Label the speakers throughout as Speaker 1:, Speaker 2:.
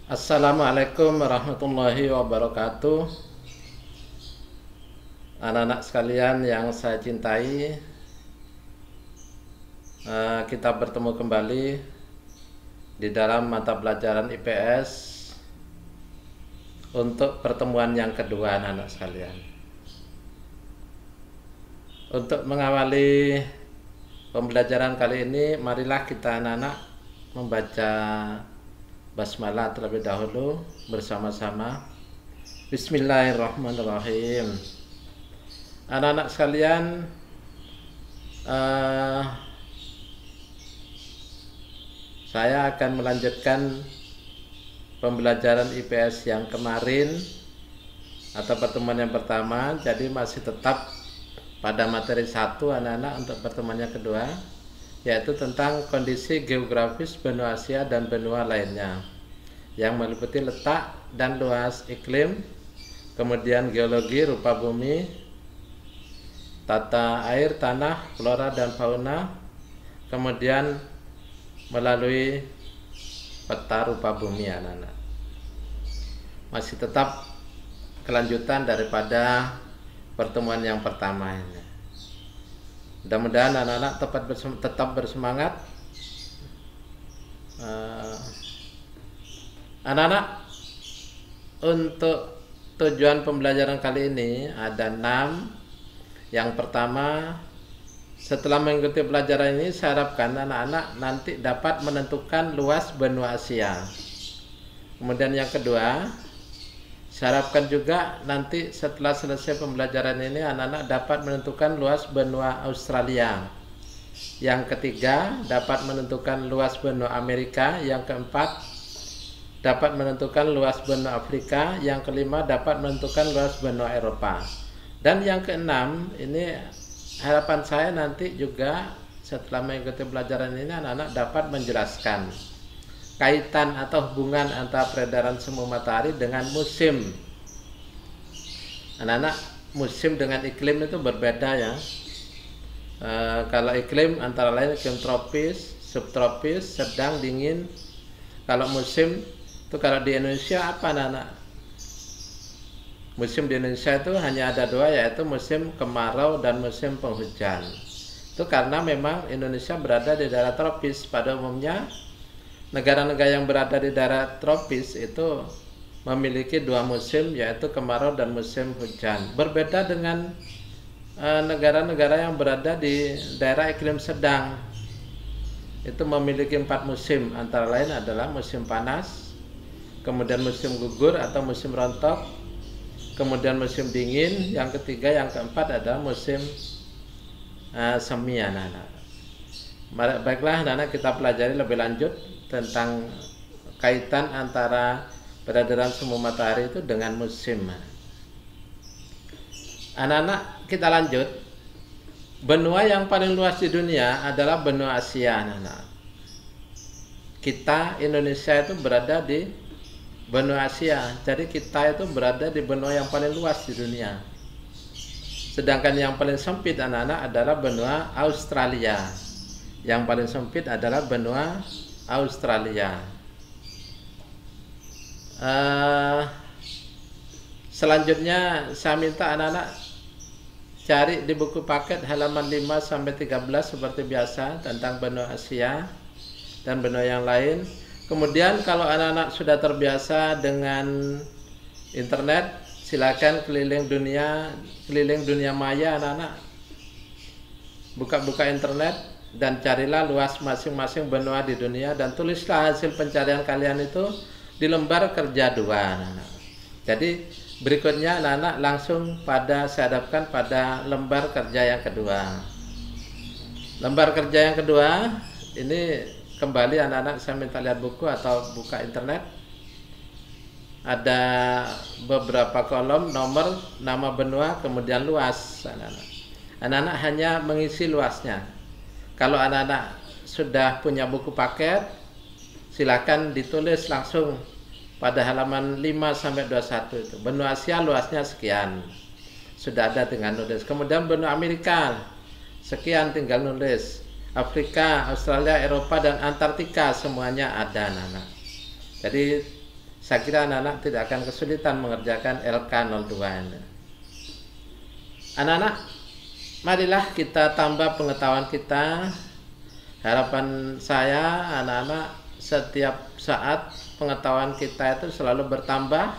Speaker 1: Assalamualaikum warahmatullahi wabarakatuh. Anak-anak sekalian yang saya cintai, kita bertemu kembali di dalam mata pelajaran IPS untuk pertemuan yang kedua, anak-anak sekalian. Untuk mengawali pembelajaran kali ini, marilah kita anak-anak membaca basmalah terlebih dahulu bersama-sama. Bismillahirrahmanirrahim. Anak-anak sekalian, saya akan melanjutkan pembelajaran IPS yang kemarin atau pertemuan yang pertama. Jadi masih tetap pada materi 1 anak-anak untuk pertemuan yang kedua, yaitu tentang kondisi geografis benua Asia dan benua lainnya yang meliputi letak dan luas iklim, kemudian geologi rupa bumi, tata air, tanah, flora dan fauna, kemudian melalui peta rupa bumi, anak-anak. Masih tetap kelanjutan daripada pertemuan yang pertama ini. Mudah-mudahan anak-anak tetap bersemangat. Anak-anak, untuk tujuan pembelajaran kali ini ada 6. Yang pertama, setelah mengikuti pelajaran ini, saya harapkan anak-anak nanti dapat menentukan luas benua Asia. Kemudian yang kedua, saya harapkan juga nanti setelah selesai pembelajaran ini anak-anak dapat menentukan luas benua Australia. Yang ketiga, dapat menentukan luas benua Amerika. Yang keempat, dapat menentukan luas benua Afrika. Yang kelima, dapat menentukan luas benua Eropa. Dan yang keenam, ini harapan saya nanti juga setelah mengikuti pelajaran ini anak-anak dapat menjelaskan kaitan atau hubungan antara peredaran semu matahari dengan musim. Anak-anak, musim dengan iklim itu berbeda ya. Kalau iklim antara lain iklim tropis, subtropis, sedang, dingin. Kalau musim itu kalau di Indonesia apa, anak-anak? Musim di Indonesia itu hanya ada 2, yaitu musim kemarau dan musim penghujan. Itu karena memang Indonesia berada di daerah tropis. Pada umumnya negara-negara yang berada di daerah tropis itu memiliki 2 musim, yaitu kemarau dan musim hujan. Berbeda dengan negara-negara yang berada di daerah iklim sedang, itu memiliki 4 musim, antara lain adalah musim panas, kemudian musim gugur atau musim rontok, kemudian musim dingin, yang ketiga, yang keempat adalah musim semi, anak-anak. Baiklah anak-anak, kita pelajari lebih lanjut tentang kaitan antara peredaran semu matahari itu dengan musim. Anak-anak, kita lanjut. Benua yang paling luas di dunia adalah benua Asia, anak-anak. Kita Indonesia itu berada di benua Asia. Jadi kita itu berada di benua yang paling luas di dunia. Sedangkan yang paling sempit, anak-anak, adalah benua Australia. Yang paling sempit adalah benua Australia. Selanjutnya saya minta anak-anak cari di buku paket halaman 5-13 seperti biasa tentang benua Asia dan benua yang lain. Kemudian kalau anak-anak sudah terbiasa dengan internet, silakan keliling dunia maya, anak-anak. Buka-buka internet dan carilah luas masing-masing benua di dunia dan tulislah hasil pencarian kalian itu di lembar kerja 2. Jadi berikutnya anak-anak langsung saya hadapkan pada lembar kerja yang kedua. Lembar kerja yang kedua ini kembali anak-anak saya minta lihat buku atau buka internet. Ada beberapa kolom, nomor, nama benua, kemudian luas, anak-anak. Anak-anak hanya mengisi luasnya. Kalau anak-anak sudah punya buku paket, silakan ditulis langsung pada halaman 5-21 itu. Benua Asia luasnya sekian. Sudah ada dengan nulis. Kemudian benua Amerika Sekian, tinggal nulis. Afrika, Australia, Eropa, dan Antartika semuanya ada anak-anak. Jadi saya kira anak-anak tidak akan kesulitan mengerjakan LK02 ini. Anak-anak, marilah kita tambah pengetahuan kita. Harapan saya anak-anak setiap saat pengetahuan kita itu selalu bertambah,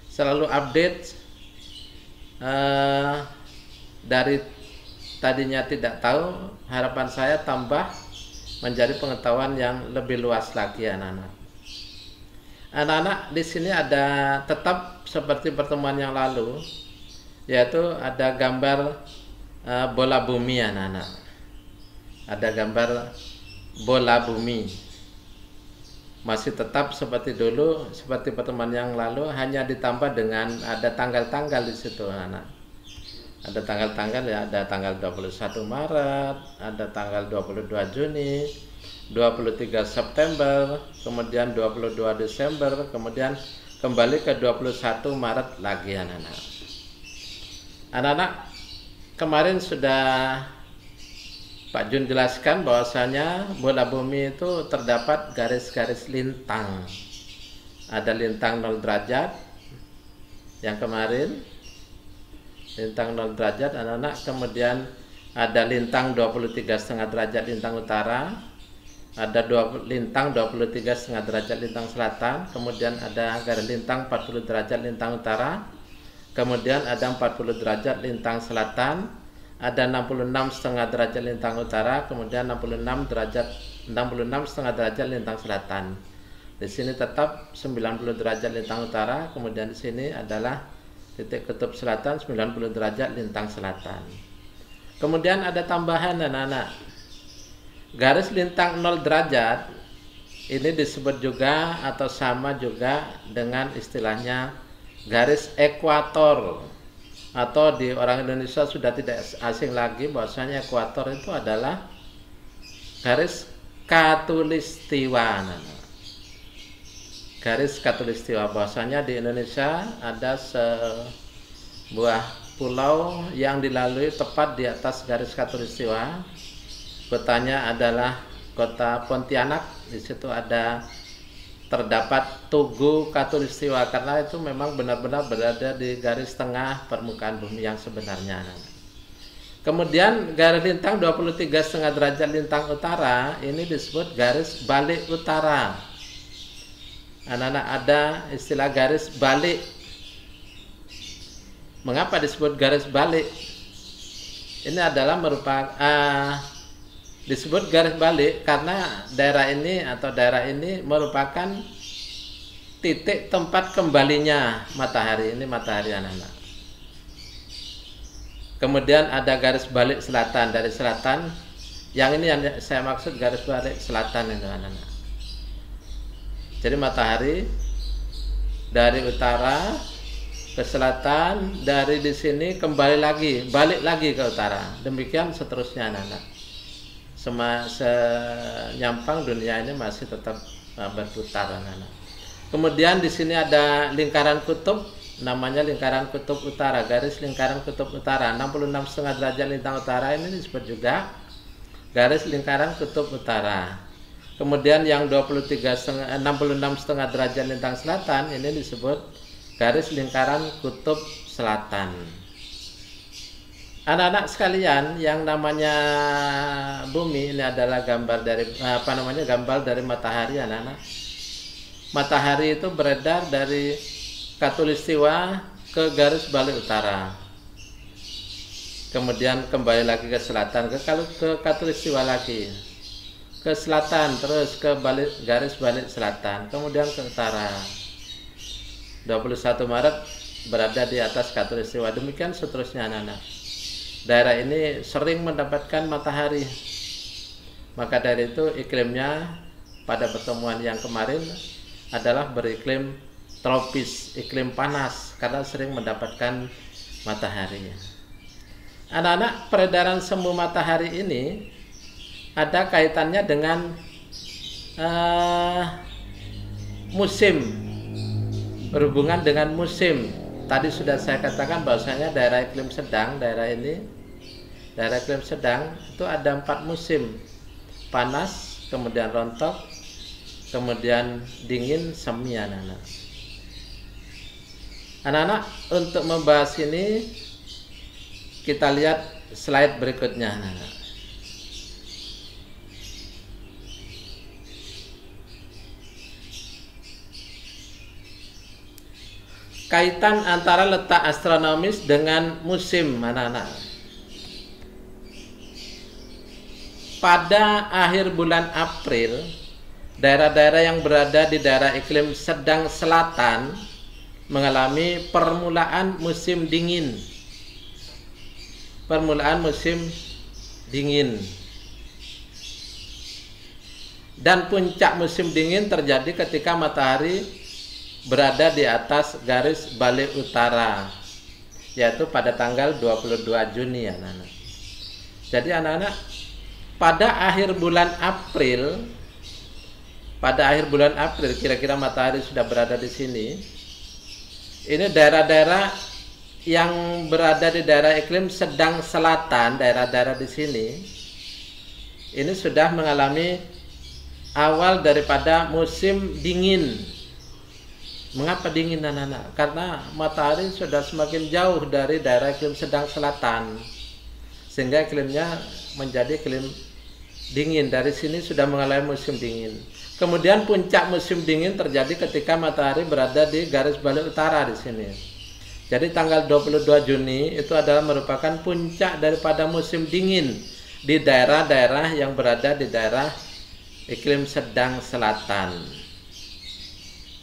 Speaker 1: selalu update. Dari tadinya tidak tahu, harapan saya tambah menjadi pengetahuan yang lebih luas lagi anak-anak. Anak-anak, di sini ada tetap seperti pertemuan yang lalu, yaitu ada gambar bola bumi anak-anak. Ada gambar bola bumi. Masih tetap seperti dulu, seperti pertemuan yang lalu, hanya ditambah dengan ada tanggal-tanggal di situ anak. Ada tanggal-tanggal ya, ada tanggal 21 Maret, ada tanggal 22 Juni, 23 September, kemudian 22 Desember, kemudian kembali ke 21 Maret lagi anak-anak. Anak-anak, kemarin sudah Pak Jun jelaskan bahwasanya bola bumi itu terdapat garis-garis lintang. Ada lintang 0 derajat yang kemarin, lintang 0 derajat anak-anak, kemudian ada lintang 23,5 derajat lintang utara, ada lintang 23,5 derajat lintang selatan, kemudian ada garis lintang 40 derajat lintang utara, kemudian ada 40 derajat lintang selatan, ada 66,5 derajat lintang utara, kemudian 66,5 derajat lintang selatan. Di sini tetap 90 derajat lintang utara, kemudian di sini adalah titik kutub selatan 90 derajat lintang selatan. Kemudian ada tambahan anak-anak. Garis lintang 0 derajat ini disebut juga atau sama juga dengan istilahnya garis ekuator. Atau di orang Indonesia sudah tidak asing lagi bahwasanya ekuator itu adalah garis khatulistiwa. Garis khatulistiwa, bahwasanya di Indonesia ada sebuah pulau yang dilalui tepat di atas garis khatulistiwa. Kotanya adalah kota Pontianak. Di situ terdapat Tugu Khatulistiwa, karena itu memang benar-benar berada di garis tengah permukaan bumi yang sebenarnya. Kemudian garis lintang 23,5 derajat lintang utara ini disebut garis balik utara. Anak-anak, ada istilah garis balik. Mengapa disebut garis balik? Ini adalah disebut garis balik karena daerah ini merupakan titik tempat kembalinya matahari. Ini matahari anak-anak. Kemudian ada garis balik selatan, dari selatan. Yang ini yang saya maksud garis balik selatan itu anak-anak. Jadi matahari dari utara ke selatan, dari di sini kembali lagi, balik lagi ke utara. Demikian seterusnya anak-anak. Senyampang dunia ini masih tetap berputar anak-anak. Kemudian di sini ada lingkaran kutub, namanya lingkaran kutub utara, garis lingkaran kutub utara 66,5 derajat lintang utara, ini disebut juga garis lingkaran kutub utara. Kemudian yang 66,5 derajat lintang selatan ini disebut garis lingkaran kutub selatan. Anak-anak sekalian, yang namanya bumi ini adalah gambar dari gambar dari matahari anak-anak. Matahari itu beredar dari khatulistiwa ke garis balik utara. Kemudian kembali lagi ke selatan, ke khatulistiwa lagi. Ke selatan, terus ke garis balik selatan, kemudian ke utara. 21 Maret berada di atas khatulistiwa. Demikian seterusnya anak-anak. Daerah ini sering mendapatkan matahari. Maka dari itu iklimnya pada pertemuan yang kemarin adalah beriklim tropis, iklim panas, karena sering mendapatkan matahari. Anak-anak, peredaran semu matahari ini ada kaitannya dengan musim, berhubungan dengan musim. Tadi sudah saya katakan bahwasanya daerah iklim sedang, daerah ini daerah iklim sedang itu ada 4 musim. Panas, kemudian rontok, kemudian dingin, semi anak-anak. Anak-anak, untuk membahas ini kita lihat slide berikutnya anak-anak. Kaitan antara letak astronomis dengan musim anak-anak. Pada akhir bulan April, daerah-daerah yang berada di daerah iklim sedang selatan mengalami permulaan musim dingin. Permulaan musim dingin. Dan puncak musim dingin terjadi ketika matahari berada di atas garis balik utara, yaitu pada tanggal 22 Juni anak-anak. Jadi anak-anak, pada akhir bulan April, kira-kira matahari sudah berada di sini. Ini daerah-daerah yang berada di daerah iklim sedang selatan, daerah-daerah di sini, ini sudah mengalami awal daripada musim dingin. Mengapa dingin anak-anak? Karena matahari sudah semakin jauh dari daerah iklim sedang selatan, sehingga iklimnya menjadi iklim dingin. Dari sini sudah mengalami musim dingin. Kemudian puncak musim dingin terjadi ketika matahari berada di garis balik utara di sini. Jadi tanggal 22 Juni itu adalah merupakan puncak daripada musim dingin di daerah-daerah yang berada di daerah iklim sedang selatan.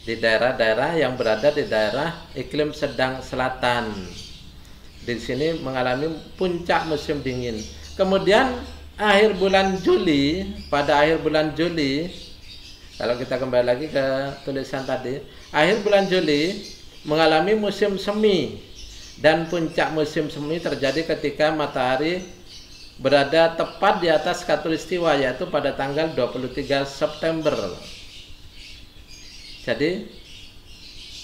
Speaker 1: Di daerah-daerah yang berada di daerah iklim sedang selatan, di sini mengalami puncak musim dingin. Kemudian akhir bulan Juli, pada akhir bulan Juli, kalau kita kembali lagi ke tulisan tadi, akhir bulan Juli mengalami musim semi, dan puncak musim semi terjadi ketika matahari berada tepat di atas khatulistiwa, yaitu pada tanggal 23 September. Jadi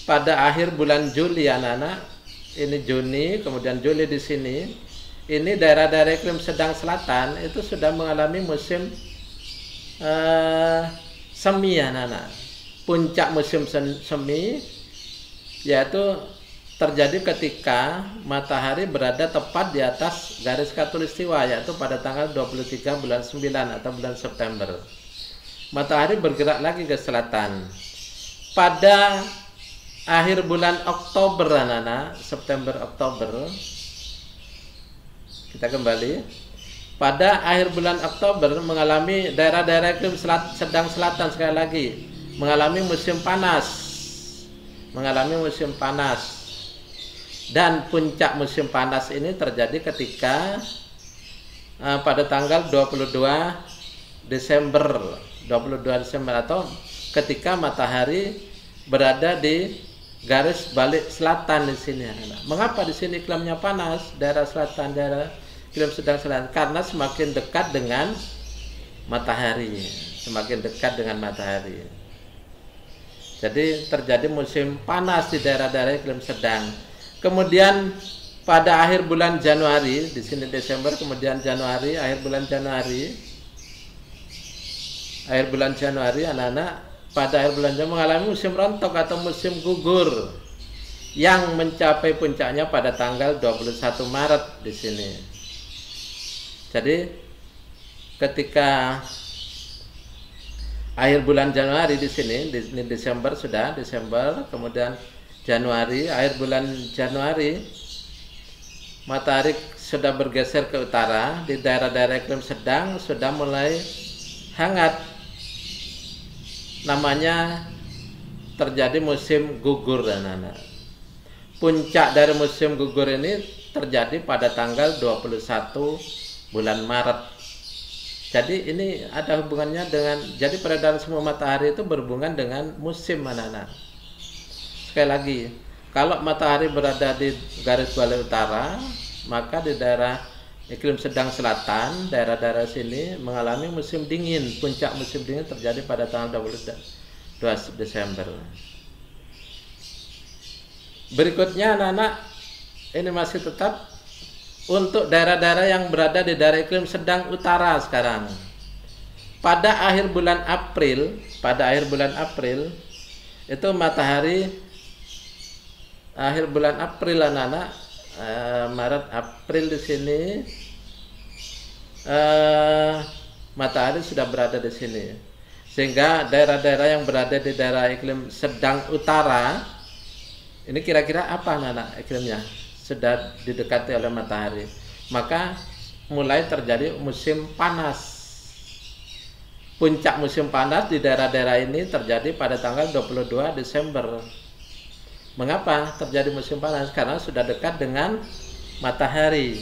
Speaker 1: pada akhir bulan Juli anak-anak, ini Juni, kemudian Juli di sini, ini daerah-daerah iklim sedang selatan itu sudah mengalami musim semi anak-anak. Puncak musim semi yaitu terjadi ketika matahari berada tepat di atas garis khatulistiwa, yaitu pada tanggal 23 bulan 9 atau bulan September. Matahari bergerak lagi ke selatan. Pada akhir bulan Oktober anak-anak, September Oktober, kita kembali. Pada akhir bulan Oktober mengalami daerah-daerah iklim sedang selatan sekali lagi mengalami musim panas. Dan puncak musim panas ini terjadi ketika pada tanggal 22 Desember atau ketika matahari berada di garis balik selatan di sini. Mengapa di sini iklimnya panas? Daerah selatan, daerah iklim sedang selatan, karena semakin dekat dengan matahari, Jadi terjadi musim panas di daerah-daerah iklim sedang. Kemudian pada akhir bulan Januari, di sini Desember, kemudian Januari, akhir bulan Januari anak-anak, pada akhir bulan Januari mengalami musim rontok atau musim gugur yang mencapai puncaknya pada tanggal 21 Maret di sini. Jadi ketika akhir bulan Januari di sini, di Desember, kemudian Januari, akhir bulan Januari, matahari sudah bergeser ke utara, di daerah-daerah iklim sedang sudah mulai hangat. Namanya terjadi musim gugur anak-anak. Puncak dari musim gugur ini terjadi pada tanggal 21 bulan Maret. Jadi ini ada hubungannya dengan, jadi peredaran semu matahari itu berhubungan dengan musim anak-anak. Sekali lagi, kalau matahari berada di garis balik utara, maka di daerah iklim sedang selatan, daerah-daerah sini mengalami musim dingin. Puncak musim dingin terjadi pada tanggal 22 Desember. Berikutnya anak-anak, ini masih tetap untuk daerah-daerah yang berada di daerah iklim sedang utara sekarang. Pada akhir bulan April, itu matahari akhir bulan April anak-anak, Maret April di sini matahari sudah berada di sini. Sehingga daerah-daerah yang berada di daerah iklim sedang utara ini kira-kira apa anak-anak iklimnya? Sudah didekati oleh matahari. Maka mulai terjadi musim panas. Puncak musim panas di daerah-daerah ini terjadi pada tanggal 22 Desember. Mengapa terjadi musim panas? Karena sudah dekat dengan matahari.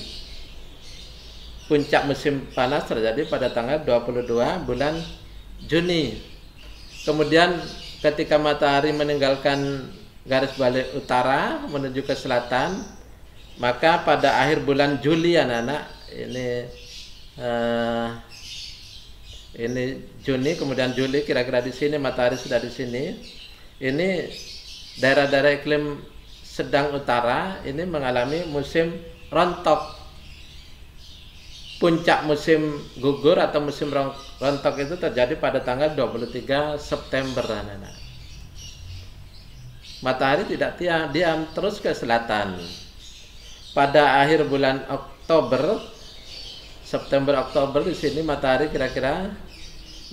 Speaker 1: Puncak musim panas terjadi pada tanggal 22 bulan Juni. Kemudian ketika matahari meninggalkan garis balik utara menuju ke selatan, maka pada akhir bulan Juli anak-anak, ini Juni, kemudian Juli, kira-kira di sini matahari sudah di sini. Ini daerah-daerah iklim sedang utara ini mengalami musim rontok. Puncak musim gugur atau musim rontok itu terjadi pada tanggal 23 September anak-anak. Matahari tidak diam terus ke selatan. Pada akhir bulan Oktober, September Oktober di sini matahari kira-kira,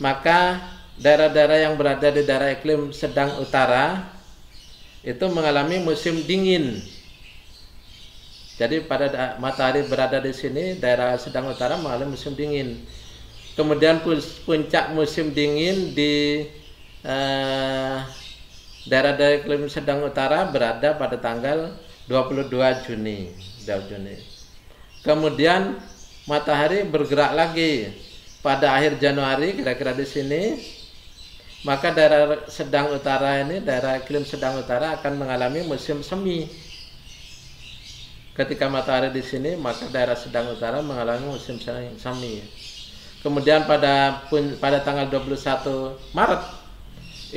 Speaker 1: maka daerah-daerah yang berada di daerah iklim sedang utara itu mengalami musim dingin. Jadi pada matahari berada di sini, daerah sedang utara mengalami musim dingin. Kemudian puncak musim dingin di daerah-daerah iklim sedang utara berada pada tanggal 22 Juni. Kemudian matahari bergerak lagi pada akhir Januari, kira-kira di sini, maka daerah sedang utara ini, daerah iklim sedang utara akan mengalami musim semi. Ketika matahari di sini, maka daerah sedang utara mengalami musim semi. Kemudian pada tanggal 21 Maret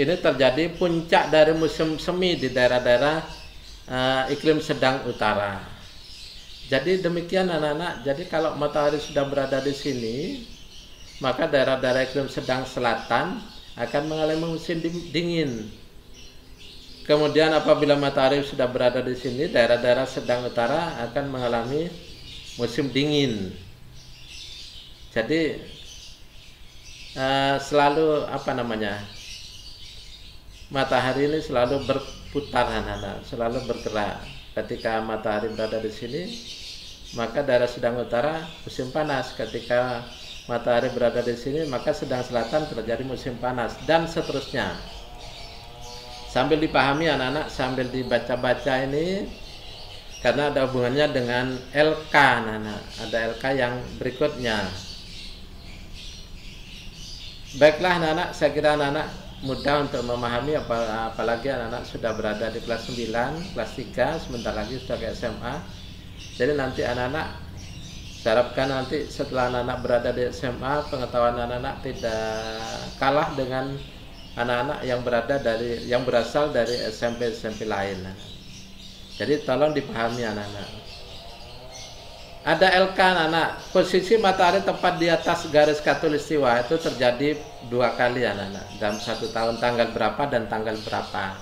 Speaker 1: ini terjadi puncak dari musim semi di daerah-daerah iklim sedang utara. Jadi demikian anak-anak. Jadi kalau matahari sudah berada di sini, maka daerah-daerah iklim sedang selatan akan mengalami musim dingin. Kemudian apabila matahari sudah berada di sini, daerah-daerah sedang utara akan mengalami musim dingin. Jadi selalu matahari ini selalu berputar anak-anak, selalu bergerak. Ketika matahari berada di sini, maka daerah sedang utara musim panas. Ketika matahari berada di sini, maka sedang selatan terjadi musim panas, dan seterusnya. Sambil dipahami anak-anak, sambil dibaca-baca ini, karena ada hubungannya dengan LK anak-anak. Ada LK yang berikutnya. Baiklah anak-anak, saya kira anak-anak mudah untuk memahami, apalagi anak-anak sudah berada di kelas 9, kelas 3, sebentar lagi sudah ke SMA. Jadi nanti anak-anak, saya harapkan nanti setelah anak-anak berada di SMA, pengetahuan anak-anak tidak kalah dengan anak-anak yang berasal dari SMP lain. Jadi tolong dipahami anak-anak. Ada LK anak-anak, posisi matahari tepat di atas garis khatulistiwa itu terjadi 2 kali anak-anak dalam 1 tahun, tanggal berapa dan tanggal berapa.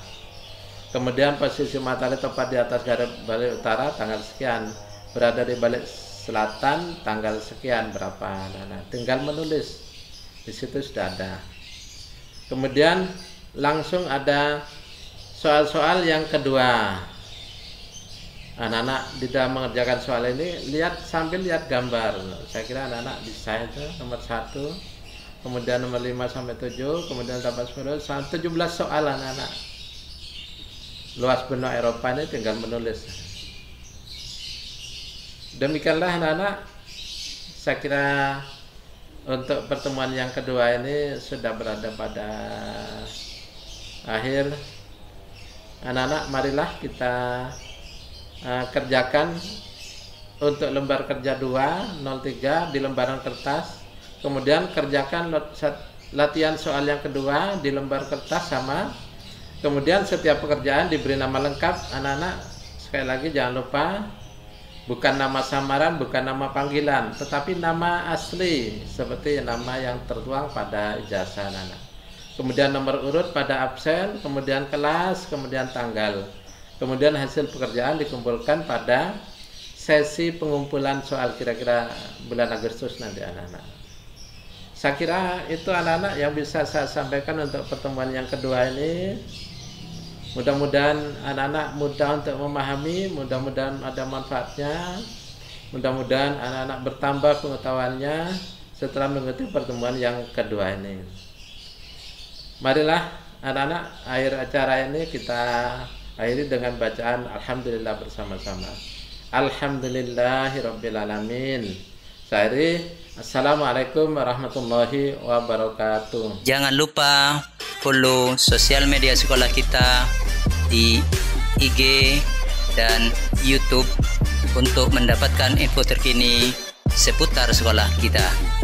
Speaker 1: Kemudian posisi matahari tepat di atas garis balik utara tanggal sekian, berada di balik selatan tanggal sekian berapa anak-anak. Tinggal menulis, di situ sudah ada. Kemudian langsung ada soal-soal yang kedua. Anak-anak di dalam mengerjakan soal ini sambil lihat gambar. Saya kira anak-anak bisa itu nomor 1, kemudian nomor 5 sampai 7, kemudian tambah 10 sampai 17 soal anak-anak. Luas benua Eropa ini tinggal menulis. Demikianlah anak-anak. Saya kira untuk pertemuan yang kedua ini sudah berada pada akhir. Anak-anak, marilah kita kerjakan untuk lembar kerja 2, 03 di lembaran kertas. Kemudian kerjakan latihan soal yang kedua di lembar kertas sama. Kemudian setiap pekerjaan diberi nama lengkap anak-anak. Sekali lagi jangan lupa bukan nama samaran, bukan nama panggilan, tetapi nama asli seperti nama yang tertuang pada ijazah anak-anak. Kemudian nomor urut pada absen, kemudian kelas, kemudian tanggal. Kemudian hasil pekerjaan dikumpulkan pada sesi pengumpulan soal kira-kira bulan Agustus nanti anak-anak. Saya kira itu anak-anak yang bisa saya sampaikan untuk pertemuan yang kedua ini. Mudah-mudahan anak-anak mudah untuk memahami, mudah-mudahan ada manfaatnya, mudah-mudahan anak-anak bertambah pengetahuannya setelah mengikuti pertemuan yang kedua ini. Marilah anak-anak, akhir acara ini kita akhiri dengan bacaan Alhamdulillah bersama-sama. Alhamdulillahirrabbilalamin. Saya Assalamualaikum warahmatullahi wabarakatuh.
Speaker 2: Jangan lupa follow sosial media sekolah kita di IG dan YouTube untuk mendapatkan info terkini seputar sekolah kita.